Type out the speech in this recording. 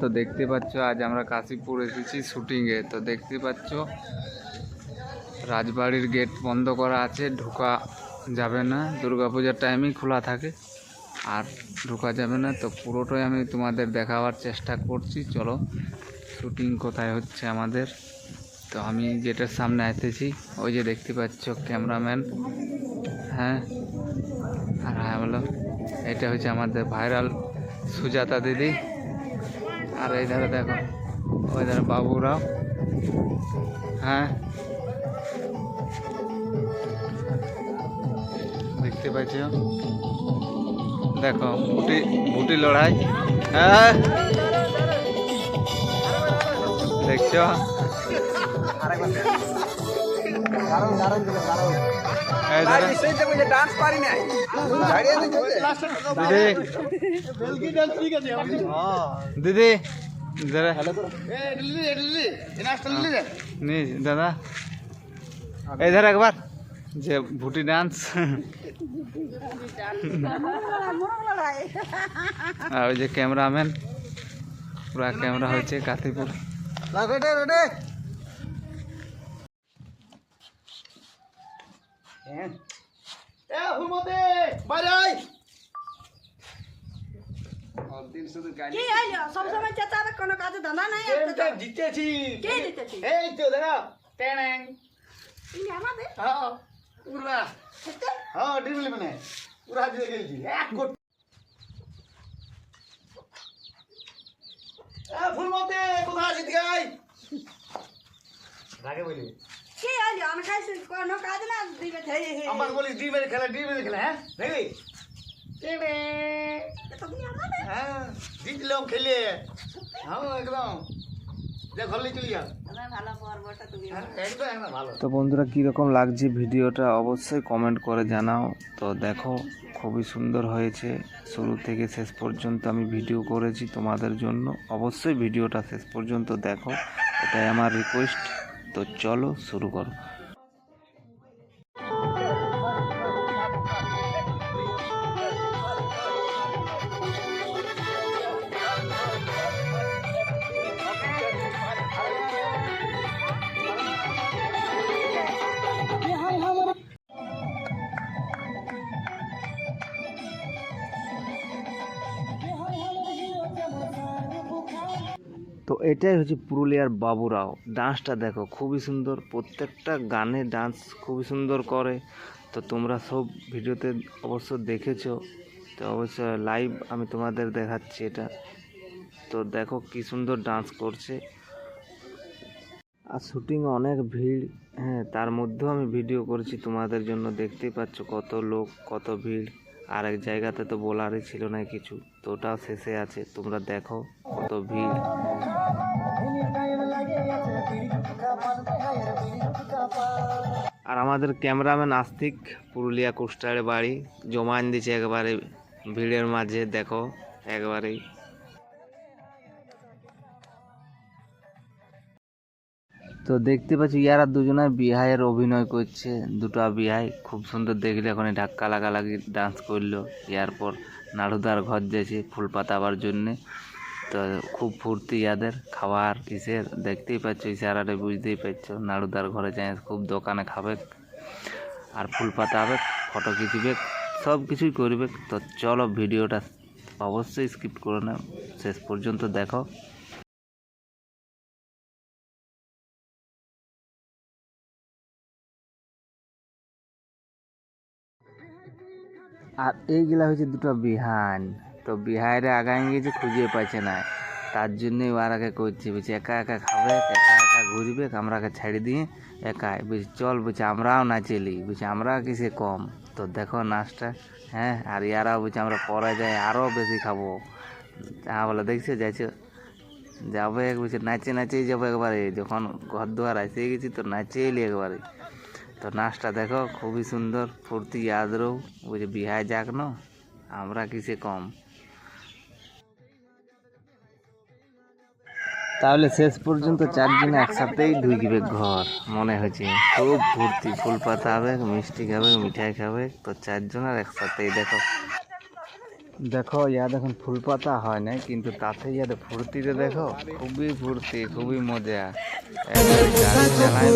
তো দেখতে পাচ্ছ আজ আমরা কাশীপুর এসেছি শুটিংয়ে। তো দেখতে পাচ্ছ রাজবাড়ির গেট বন্ধ করা আছে, ঢোকা যাবে না। দুর্গাপূজার টাইমেই খোলা থাকে আর ঢোকা যাবে না। তো পুরোটাই আমি তোমাদের দেখাবার চেষ্টা করছি। চলো শুটিং কোথায় হচ্ছে আমাদের। তো আমি গেটের সামনে এসেছি, ওই যে দেখতে পাচ্ছ ক্যামেরাম্যান। হ্যাঁ আর হ্যাঁ বলো, এটা হচ্ছে আমাদের ভাইরাল সুজাতা দিদি। আর এই ধারে দেখো, ওই ধারে বাবুরাও। হ্যাঁ দেখতে পাচ্ছ, দেখো বুটি লড়াই। হ্যাঁ দেখছো, দিদি দাদা এই ধারে একবার যে ভুটি ডান্স। আর ওই যে ক্যামেরাম্যান, পুরা ক্যামেরা হয়েছে কাশীপুর। ফুলমতে কোথায় আছিস গাই? রাগে বলি কি আজ আমি খাইছি কোন কাজ না দিবে থাই আমার বলি দিবে খেলা হ্যাঁ দেখবি কেবে তো তুমি আমাদের হ্যাঁ জিতলাম খেলে হ্যাঁ একদম যে ঘরে চলে যা ভালো পর্বটা তুমি একদম ভালো। তো বন্ধুরা কীরকম লাগছে ভিডিওটা অবশ্যই কমেন্ট করে জানাও। তো দেখো খুবই সুন্দর হয়েছে, শুরু থেকে শেষ পর্যন্ত আমি ভিডিও করেছি তোমাদের জন্য। অবশ্যই ভিডিওটা শেষ পর্যন্ত দেখো, এটাই আমার রিকোয়েস্ট। তো চলো শুরু করো। তো এটাই হচ্ছে পুরুলিয়ার বাবুরাও। ডান্সটা দেখো খুবই সুন্দর, প্রত্যেকটা গানে ডান্স খুবই সুন্দর করে। তো তোমরা সব ভিডিওতে অবশ্য দেখেছো, তো অবশ্যই লাইভ আমি তোমাদের দেখাচ্ছি এটা। তো দেখো কি সুন্দর ডান্স করছে। আর শুটিংয়ে অনেক ভিড়, হ্যাঁ তার মধ্যেও আমি ভিডিও করেছি তোমাদের জন্য। দেখতেই পাচ্ছ কত লোক, কত ভিড়। আর এক জায়গাতে তো বলারই ছিল না কিছু, তো ওটাও শেষে আছে, তোমরা দেখো কত ভিড়। আর আমাদের ক্যামেরাম্যান আস্তিক, পুরুলিয়া কোস্টারে বাড়ি, জমান দিচ্ছে একবারে ভিড়ের মাঝে, দেখো একবারেই। তো দেখতে পাচ্ছি ইয়ারা দুজনে বিহাইয়ের অভিনয় করছে, দুটো বিহাই খুব সুন্দর দেখলে। এখন ধাক্কা লাগালাগি ডান্স করলো। ইয়ারপর নাড়ুদার ঘর যাচ্ছে ফুল পাতাবার জন্যে। তো খুব ফুর্তি ইয়াদের খাবার কিসের, দেখতেই পাচ্ছ ইশারাটা বুঝতেই পারছো। নাড়ুদার ঘরে যাই খুব দোকানে খাবে আর ফুল পাতাবে, ফটো খিচবে, সব কিছুই করবে। তো চলো ভিডিওটা অবশ্যই স্কিপ করো না, শেষ পর্যন্ত দেখো। আর এইগুলা হচ্ছে দুটো বিহান। তো বিহাইরে আগায় গেছে, খুঁজে পাইছে না, তার জন্যই ওরাকে করছে। বলছে একা একা খাবে, একা একা ঘুরবে, আমরাকে ছেড়ে দিয়ে একাই। বলছি চল, বলছে আমরাও নাচেলি, বলছে আমরা কিসে কম। তো দেখো নাচটা, হ্যাঁ। আর ইয়ারাও বলছে আমরা পরে যাই আরও বেশি খাবো। হ্যাঁ বলে দেখছে যাইছো যাবে, বলছে নাচে নাচেই যাবো একবারে। যখন ঘর দুয়ার এসে গেছি তো নাচে এলি একবারে। তো নাচটা দেখো খুবই সুন্দর, ফুর্তি ইয়াদরও, বলছে বিহায় যাক না। আমরা কিসে কম। তাহলে শেষ পর্যন্ত চারজনে একসাথেই ঢুকবে ঘর মনে হচ্ছে। খুব ফুর্তি, ফুল পাতা হবে, মিষ্টি খাবে, মিঠাই খাবে, তো চারজনের একসাথেই। দেখো দেখো ইয়াদ এখন ফুল পাতা হয় না, কিন্তু তাতে ইয়াদ ফুর্তিতে দেখো, খুবই ফুর্তি, খুবই মজা। একবারে গাড়ি চালায়।